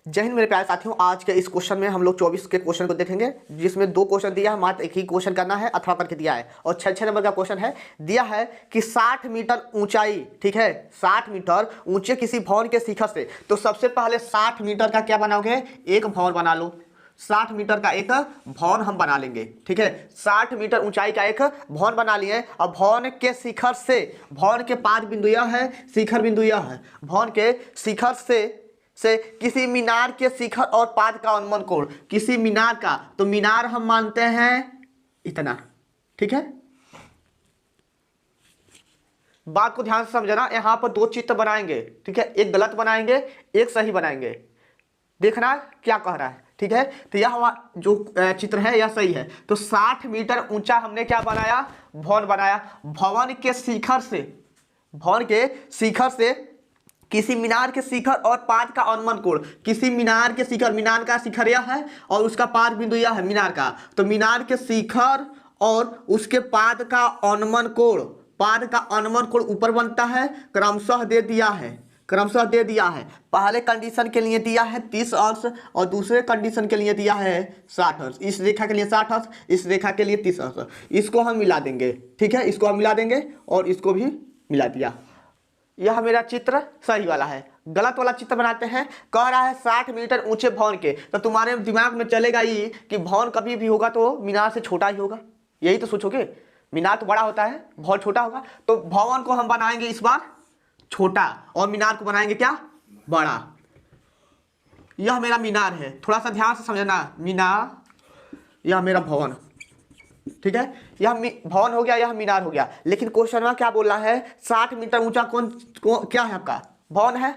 जय हिंद मेरे प्यारे साथियों। आज के इस क्वेश्चन में हम लोग 24 के क्वेश्चन को देखेंगे, जिसमें 2 क्वेश्चन दिया है, मात्र एक ही क्वेश्चन करना है अथवा करके दिया है। और 6 नंबर का क्वेश्चन है, दिया है कि 60 मीटर ऊंचाई, ठीक है, 60 मीटर ऊंचे किसी भवन के शिखर से। तो सबसे पहले 60 मीटर का क्या बनाओगे, एक भवन बना लो। 60 मीटर का एक भवन हम बना लेंगे, ठीक है। 60 मीटर ऊंचाई का एक भवन बना लिए। और भवन के शिखर से, भवन के 5 बिंदु यह है, शिखर बिंदु यह है। भवन के शिखर से किसी मीनार के शिखर और पाद का अनुमान कोण, किसी मीनार का, तो मीनार हम मानते हैं इतना, ठीक है। बात को ध्यान से समझना, यहां पर 2 चित्र बनाएंगे, ठीक है। एक गलत बनाएंगे, एक सही बनाएंगे। देखना क्या कह रहा है, ठीक है। तो यह जो चित्र है यह सही है। तो 60 मीटर ऊंचा हमने क्या बनाया, भवन बनाया। भवन के शिखर से, भवन के शिखर से किसी मीनार के शिखर और पाद का अनुमान कोण, किसी मीनार के शिखर, मीनार का शिखर यह है और उसका पाद बिंदु यह है मीनार का। तो मीनार के शिखर और उसके पाद का अनुमान कोण, पाद का अनुमान कोण ऊपर बनता है, क्रमशः दे दिया है, क्रमशः दे दिया है। पहले कंडीशन के लिए दिया है 30 अंश और दूसरे कंडीशन के लिए दिया है 60 अंश। इस रेखा के लिए 60 अंश, इस रेखा के लिए 30 अंश। इसको हम मिला देंगे, ठीक है, इसको हम मिला देंगे और इसको भी मिला दिया। यह मेरा चित्र सही वाला है। गलत वाला चित्र बनाते हैं। कह रहा है 60 मीटर ऊंचे भवन के, तो तुम्हारे दिमाग में चलेगा ये कि भवन कभी भी होगा तो मीनार से छोटा ही होगा, यही तो सोचोगे। मीनार तो बड़ा होता है, भवन छोटा होगा। तो भवन को हम बनाएंगे इस बार छोटा और मीनार को बनाएंगे क्या, बड़ा। यह मेरा मीनार है, थोड़ा सा ध्यान से समझना। मीनार, यह मेरा भवन, ठीक है। यह भवन हो गया, यह मीनार हो गया। लेकिन क्वेश्चन में क्या बोल रहा है, 60 मीटर ऊंचा क्या है आपका, भवन है।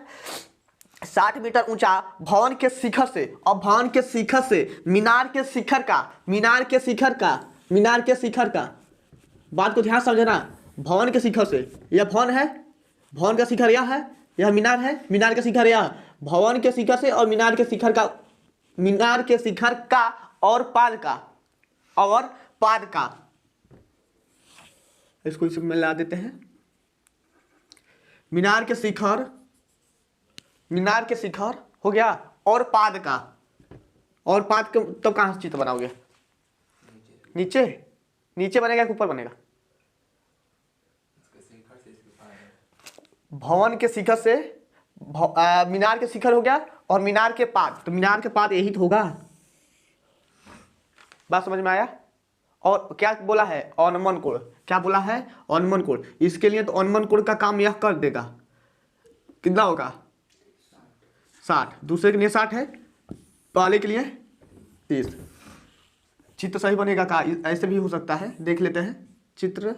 60 मीटर ऊंचा भवन के शिखर से, और भवन के शिखर से मीनार के शिखर का, मीनार के शिखर का, मीनार के शिखर का, बात को ध्यान समझना। भवन के शिखर से, यह भवन है, भवन का शिखर यह है, यह मीनार है, मीनार का शिखर यह। भवन के शिखर से और मीनार के शिखर का, मीनार के शिखर का और पाद का, और पाद का, इसको इसमें मिला देते हैं। मीनार के शिखर, मीनार के शिखर हो गया और पाद का, और पाद के तो कहां से चित्र बनाओगे, नीचे, नीचे बनेगा कि ऊपर बनेगा। भवन के शिखर से मीनार के शिखर हो गया और मीनार के पाद, तो मीनार के पाद यही तो होगा। बात समझ में आया। और क्या बोला है, अनुमान कोण, क्या बोला है, अनुमान कोण। इसके लिए तो अनुमान कोण का काम यह कर देगा, कितना होगा 60, दूसरे के लिए 60 है, पहले के लिए 30। चित्र सही बनेगा का, ऐसे भी हो सकता है। देख लेते हैं चित्र,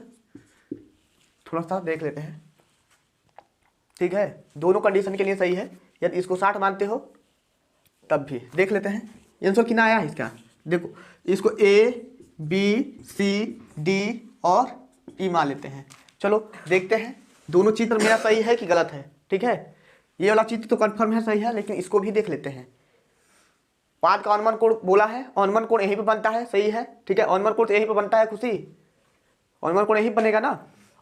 थोड़ा सा देख लेते हैं, ठीक है। दोनों कंडीशन के लिए सही है। यदि इसको 60 मानते हो तब भी देख लेते हैं। आंसर कितना आया इसका, देखो। इसको A B C D और E मान लेते हैं। चलो देखते हैं दोनों चित्र मेरा सही है कि गलत है, ठीक है। ये वाला चित्र तो कंफर्म है सही है, लेकिन इसको भी देख लेते हैं। पाद का अनुमान कोण बोला है, अनुमान कोण यहीं पे बनता है, सही है, ठीक है। अनुमान कोण तो यहीं पे बनता है, खुशी, अनुमान कोण यहीं बनेगा ना।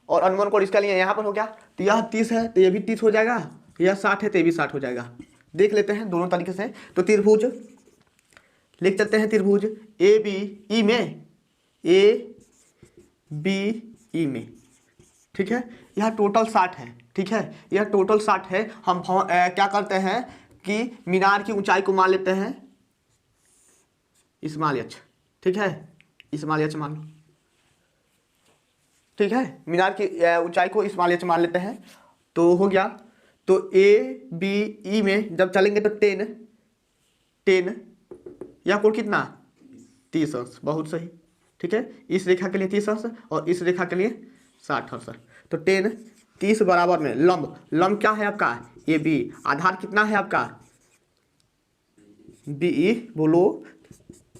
और अनुमान कोण इसका लिए यहाँ पर हो गया, तो यह 30 है तो ये भी 30 हो जाएगा, यह 60 है तो ये भी 60 हो जाएगा। देख लेते हैं दोनों तरीके से। तो त्रिभुज लिख चलते हैं, त्रिभुज ए बी ई में, ए बी ई में, ठीक है। यह टोटल 60 है, ठीक है, यह टोटल 60 है। हम क्या करते हैं कि मीनार की ऊंचाई को मान लेते हैं इस्माइल एच, ठीक है, इस्माइल एच मान लो, ठीक है। मीनार की ऊंचाई को इस्माइल एच मान लेते हैं, तो हो गया। तो ए बी ई में जब चलेंगे तो 10 यह कोण कितना, 30 अंश, बहुत सही, ठीक है। इस रेखा के लिए 30 अंश और इस रेखा के लिए 60 अंश। तो 10 30 बराबर में लंब, लंब क्या है आपका, ए बी। आधार कितना है आपका, बी, बोलो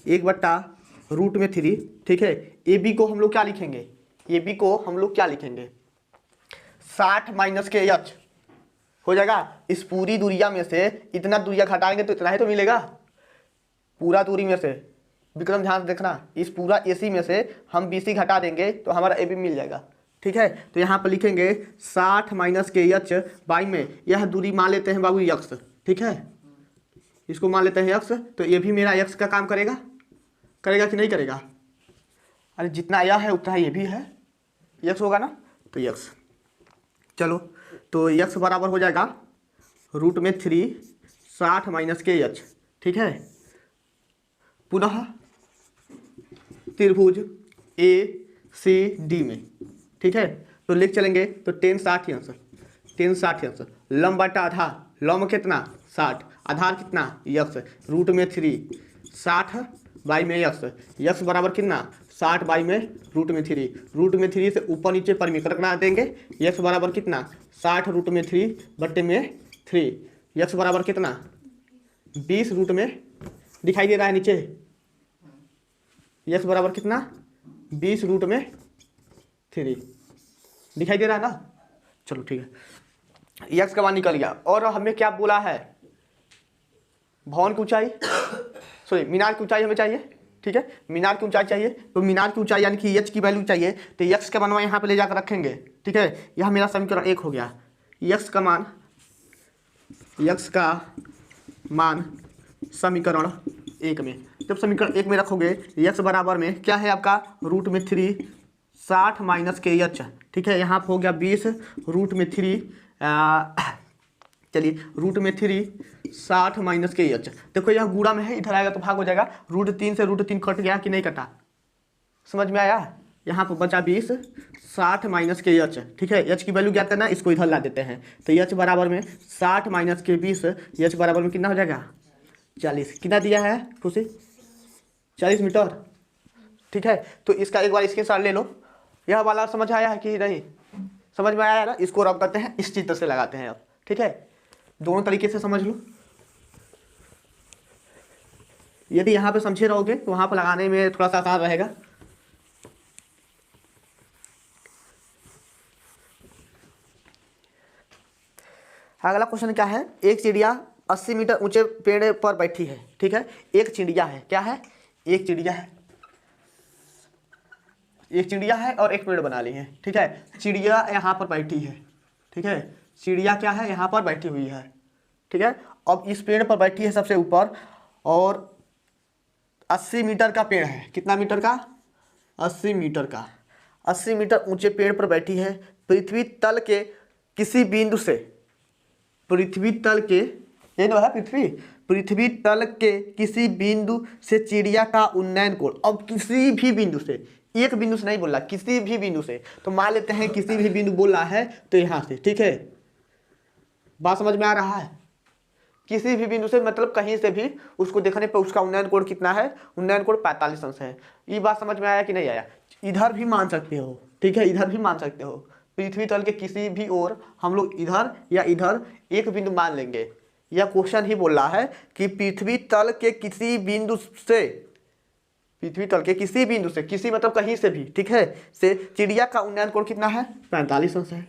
1/√3, ठीक है। ए बी को हम लोग क्या लिखेंगे, ए बी को हम लोग क्या लिखेंगे, 60 माइनस के एच हो जाएगा। इस पूरी दूरिया में से इतना दूरिया घटाएंगे तो इतना ही तो मिलेगा, पूरा दूरी में से। विक्रम ध्यान से देखना, इस पूरा AC में से हम BC घटा देंगे तो हमारा AB मिल जाएगा, ठीक है। तो यहाँ पर लिखेंगे 60 माइनस के एच बाई में, यह दूरी मान लेते हैं बाबू यक्स, ठीक है। इसको मान लेते हैं x, तो ये भी मेरा x का काम करेगा, करेगा कि नहीं करेगा? अरे जितना यह है उतना ये भी है, x होगा ना, तो x। चलो तो x बराबर हो जाएगा √3 60 माइनस के एच, ठीक है। पुनः त्रिभुज ए सी डी में, ठीक है, तो लिख चलेंगे तो 10 60 अंश, 10 60 अंश, लंब बटा आधार, लंब कितना 60, आधार कितना x, √3 60 बाई में x बराबर कितना 60 बाई में √3, √3 से ऊपर नीचे परिमीकर करा देंगे, x बराबर कितना 60 √3 बट्टे में 3, x बराबर कितना 20 रूट में दिखाई दे रहा है नीचे, x बराबर कितना 20 रूट में 3 दिखाई दे रहा है ना। चलो ठीक है, x का मान निकल गया। और हमें क्या बोला है, भवन की ऊंचाई, सॉरी मीनार की ऊंचाई हमें चाहिए, ठीक है, मीनार की ऊंचाई चाहिए। तो मीनार की ऊंचाई यानी कि h की वैल्यू चाहिए, तो x का मान यहाँ पे ले जाकर रखेंगे, ठीक है। यह मेरा समीकरण 1 हो गया। x का मान समीकरण 1 में, जब समीकरण 1 में रखोगे x बराबर में क्या है आपका √3 60 माइनस के एच, ठीक है। यहाँ पर हो गया 20 √3 चलिए √3 60 माइनस के एच, देखो यह गुणा में है, इधर आएगा तो भाग हो जाएगा, √3 से √3 कट गया कि नहीं कटा, समझ में आया। यहाँ पर बचा 20 60 माइनस के एच, ठीक है। एच की वैल्यू ज्ञात करना, इसको इधर ला देते हैं, तो एच बराबर में 60 माइनस के 20, एच बराबर में कितना हो जाएगा 40, कितना दिया है खुशी 40 मीटर, ठीक है। तो इसका एक बार स्क्रीनशॉट ले लो। यह वाला समझ आया है कि नहीं, समझ में आया है ना, इसको रब करते हैं, इस चित्र से लगाते हैं अब, ठीक है। दोनों तरीके से समझ लो, यदि यहाँ पे समझे रहोगे तो वहाँ पर लगाने में थोड़ा सा आसान रहेगा। अगला क्वेश्चन क्या है, एक चिड़िया 80 मीटर ऊंचे पेड़ पर बैठी है, ठीक है। एक चिड़िया है, क्या है, एक चिड़िया है, एक चिड़िया है और एक पेड़ बना ली है, ठीक है। चिड़िया यहाँ पर बैठी है, ठीक है, चिड़िया क्या है यहाँ पर बैठी हुई है, ठीक है। अब इस पेड़ पर बैठी है सबसे ऊपर, और 80 मीटर का पेड़ है, कितना मीटर का 80 मीटर का, 80 मीटर ऊंचे पेड़ पर बैठी है। पृथ्वी तल के किसी बिंदु से, पृथ्वी तल के, ये जो है पृथ्वी तल के किसी बिंदु से चिड़िया का उन्नयन कोण, अब किसी भी बिंदु से, एक बिंदु से नहीं बोला, किसी भी बिंदु से, तो मान लेते हैं किसी भी बिंदु बोला है तो यहाँ से, ठीक है। बात समझ में आ रहा है, किसी भी बिंदु से मतलब कहीं से भी उसको देखने पर उसका उन्नयन कोण कितना है, उन्नयन कोण 45 अंश है। ये बात समझ में आया कि नहीं आया। इधर भी मान सकते हो, ठीक है, इधर भी मान सकते हो, पृथ्वी तल के किसी भी ओर हम लोग इधर या इधर एक बिंदु मान लेंगे। यह क्वेश्चन ही बोल रहा है कि पृथ्वी तल के किसी बिंदु से, पृथ्वी तल के किसी बिंदु से, किसी मतलब कहीं से भी, ठीक है, से चिड़िया का उन्नयन कोण कितना है 45 अंश है।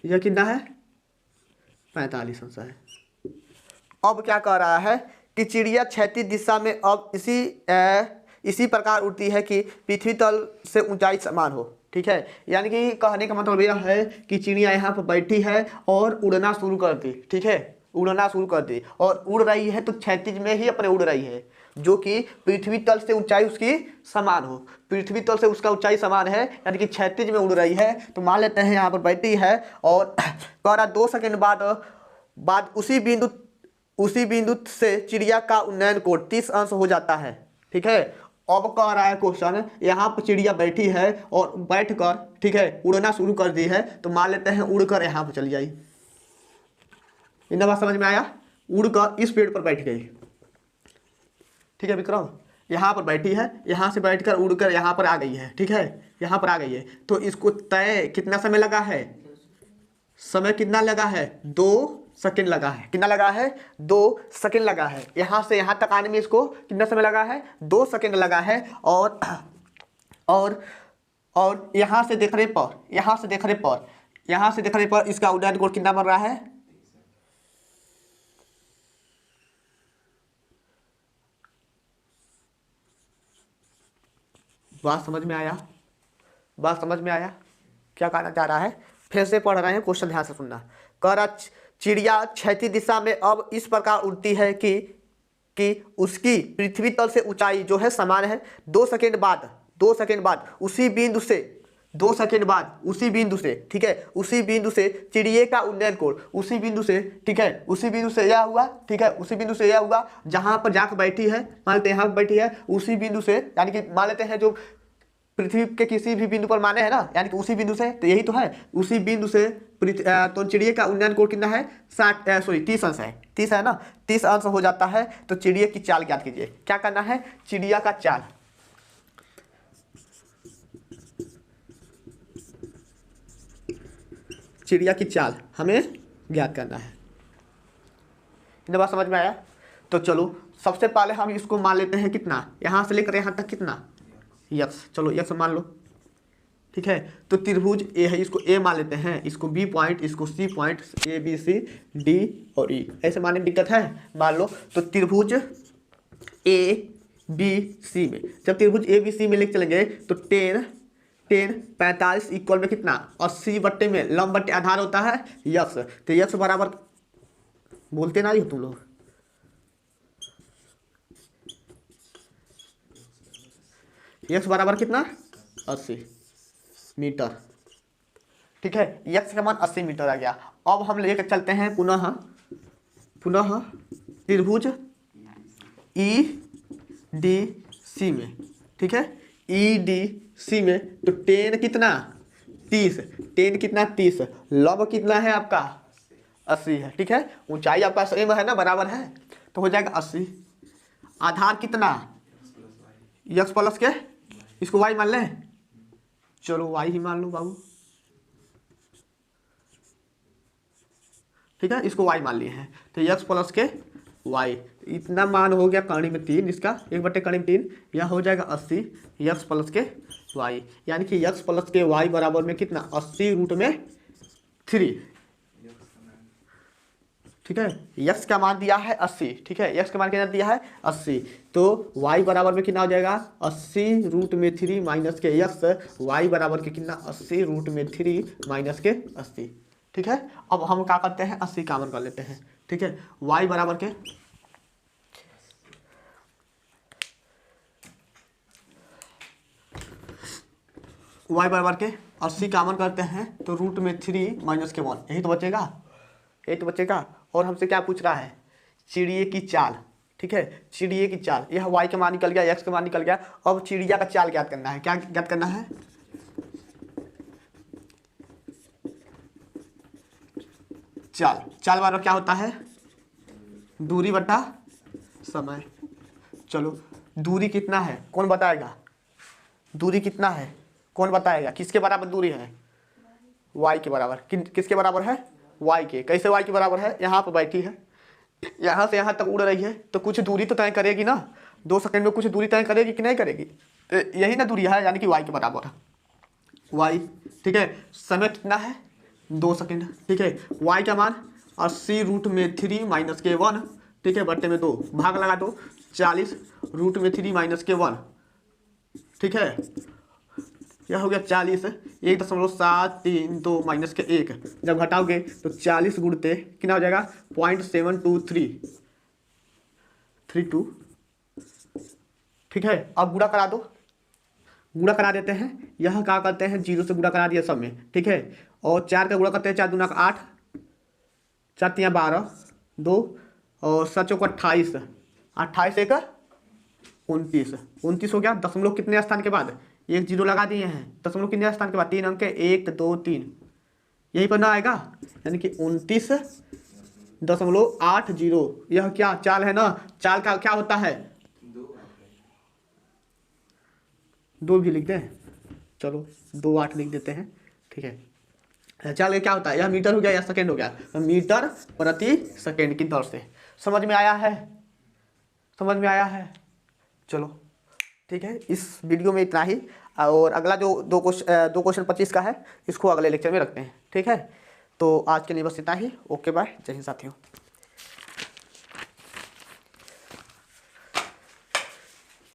यह कितना है 45 अंश है। अब क्या कह रहा है कि चिड़िया क्षैतिज दिशा में अब इसी प्रकार उड़ती है कि पृथ्वी तल से ऊंचाई समान हो, ठीक है। यानी कि कहने का मतलब यह है कि चिड़िया यहाँ पर बैठी है और उड़ना शुरू कर दी, ठीक है, उड़ना शुरू कर दी, और उड़ रही है तो क्षैतिज में ही अपने उड़ रही है, जो कि पृथ्वी तल से ऊंचाई उसकी समान हो, पृथ्वी तल से उसका ऊंचाई समान है, यानी कि क्षैतिज में उड़ रही है। तो मान लेते हैं यहाँ पर बैठी है, और कह रहा 2 सेकंड बाद उसी बिंदु से चिड़िया का उन्नयन कोण 30 अंश हो जाता है, ठीक है। अब कह रहा है क्वेश्चन, यहाँ पर चिड़िया बैठी है और बैठकर, ठीक है, उड़ना शुरू कर दी है, तो मान लेते हैं उड़कर यहाँ पर चली जाई। इन बात समझ में आया, उड़कर इस पेड़ पर बैठ गई, ठीक है विक्रम, यहाँ पर बैठी है, यहाँ से बैठकर उड़कर यहाँ पर आ गई है, ठीक है, यहाँ पर आ गई है। तो इसको तय कितना समय लगा है, समय कितना लगा है 2 सेकंड लगा है, कितना लगा है 2 सेकंड लगा है। यहाँ से यहाँ तक आने में इसको कितना समय लगा है 2 सेकंड लगा है। और यहाँ से देखने पर इसका उन्नयन कोण कितना बन रहा है, बात समझ में आया, बात समझ में आया क्या कहना चाह रहा है। फिर से पढ़ रहे हैं, क्वेश्चन ध्यान से सुनना। कह रहा चिड़िया क्षैतिज दिशा में अब इस प्रकार उड़ती है कि उसकी पृथ्वी तल से ऊंचाई जो है समान है। 2 सेकंड बाद उसी बिंदु से 2 सेकंड बाद उसी बिंदु से, ठीक है, उसी बिंदु से चिड़िया का उन्नयन कोण उसी बिंदु से, ठीक है, उसी बिंदु से यह हुआ, ठीक है, उसी बिंदु से यह हुआ जहां पर जाकर बैठी है, मान लेते हैं यहाँ बैठी है, उसी बिंदु से, यानी कि मान लेते हैं जो पृथ्वी के किसी भी बिंदु पर माने है ना, यानी कि उसी बिंदु से, तो यही तो है, उसी बिंदु से तो चिड़िया का उन्नयन कोण कितना है 30 अंश है, 30 है ना, 30 अंश हो जाता है। तो चिड़िया की चाल ज्ञात कीजिए। क्या करना है, चिड़िया का चाल, चिड़िया की चाल हमें ज्ञात करना है। इतनी बात समझ में आया? तो चलो सबसे पहले हम इसको मान लेते हैं कितना, यहाँ से लेकर यहाँ तक कितना, यक्स, चलो यक्स मान लो, ठीक है। तो त्रिभुज ए है, इसको ए मान लेते हैं, इसको बी पॉइंट, इसको C point, A B C D और ई, ऐसे मानने में दिक्कत है, मान लो। तो त्रिभुज ए बी सी में, जब त्रिभुज ए बी सी में लेके चलेंगे तो 10 45 इक्वल में कितना 80 बट्टे में लंब बट्टे आधार होता है यक्स। तो यक्स बराबर, बोलते ना ही हो तुम लोग, यक्स बराबर कितना 80 मीटर, ठीक है। यक्स का मान 80 मीटर आ गया। अब हम लेकर चलते हैं पुनः त्रिभुज ई डी सी में, ठीक है, ई डी सी में। तो 10 कितना 30, 10 कितना 30, लंब कितना है आपका 80 है, ठीक है, ऊंचाई आपका सेम है ना, बराबर है, तो हो जाएगा 80। आधार कितना यक्स प्लस के, इसको वाई मान लें, चलो वाई ही मान लो बाबू, ठीक है, इसको वाई मान लिए हैं। तो यक्स प्लस के वाई, इतना मान हो गया कर्ण में 3, इसका 1/कर्ण में 3, यह हो जाएगा 80 यक्स प्लस के वाई, यानी कि यक्स प्लस के वाई बराबर में कितना 80√3, ठीक है। यक्स का मान दिया है 80, ठीक है, यक्स का मान कितना दिया है 80, तो y बराबर में कितना हो जाएगा 80√3 माइनस के यक्स, y बराबर के कितना 80√3 माइनस के 80, ठीक है। अब हम क्या करते हैं 80 कॉमन कर लेते हैं, ठीक है, y बराबर के y 80 कॉमन करते हैं तो √3 माइनस के 1, यही तो बचेगा। और हमसे क्या पूछ रहा है, चिड़िया की चाल, ठीक है, चिड़िया की चाल, यह y का मान निकल गया, x का मान निकल गया। अब चिड़िया का चाल ज्ञात करना है, क्या ज्ञात करना है, चाल बराबर क्या होता है दूरी बटा समय। चलो दूरी कितना है कौन बताएगा, दूरी कितना है कौन बताएगा, किसके बराबर दूरी है, y के बराबर, किसके बराबर है y के। कैसे y के बराबर है, यहाँ पर बैठी है, यहाँ से यहाँ तक उड़ रही है, तो कुछ दूरी तो तय करेगी ना, 2 सेकंड में कुछ दूरी तय करेगी कि नहीं करेगी, तो यही ना दूरी है, यानी कि y के बराबर है y, ठीक है। समय कितना है 2 सेकंड, ठीक है। y का मान 80√3 माइनस के 1, ठीक है, बट्टे में 2, भाग लगा दो 40√3 माइनस के 1, ठीक है, यह हो गया 40, 1.732 माइनस के 1, जब घटाओगे तो 40 गुणते कितना हो जाएगा 0.72332, ठीक है। अब गुणा करा दो, गुणा करा देते हैं, यह क्या करते हैं 0 से गुणा करा दिया सब में, ठीक है, और 4 का गुणा करते हैं, 4 दूना 8, 4 3 12, 2 और 7 चौक 28, 28 1 29, 29 हो गया। दशमलव कितने स्थान के बाद, 1 0 लगा दिए हैं, दशमलव कितने स्थान के बाद 3 अंक 1 2 3, यहीं पर ना आएगा, यानी कि 29.80। यह क्या चाल है ना, चाल का क्या होता है 2 भी लिख दें, चलो 2 8 लिख देते हैं, ठीक है। चाल क्या होता है, यह मीटर हो गया या सेकेंड हो गया, मीटर प्रति सेकेंड की दर से। समझ में आया है, चलो ठीक है। इस वीडियो में इतना ही, और अगला जो 2 क्वेश्चन 25 का है, इसको अगले लेक्चर में रखते हैं, ठीक है। तो आज के लिए बस इतना ही, ओके बाय, जय हिंद साथियों।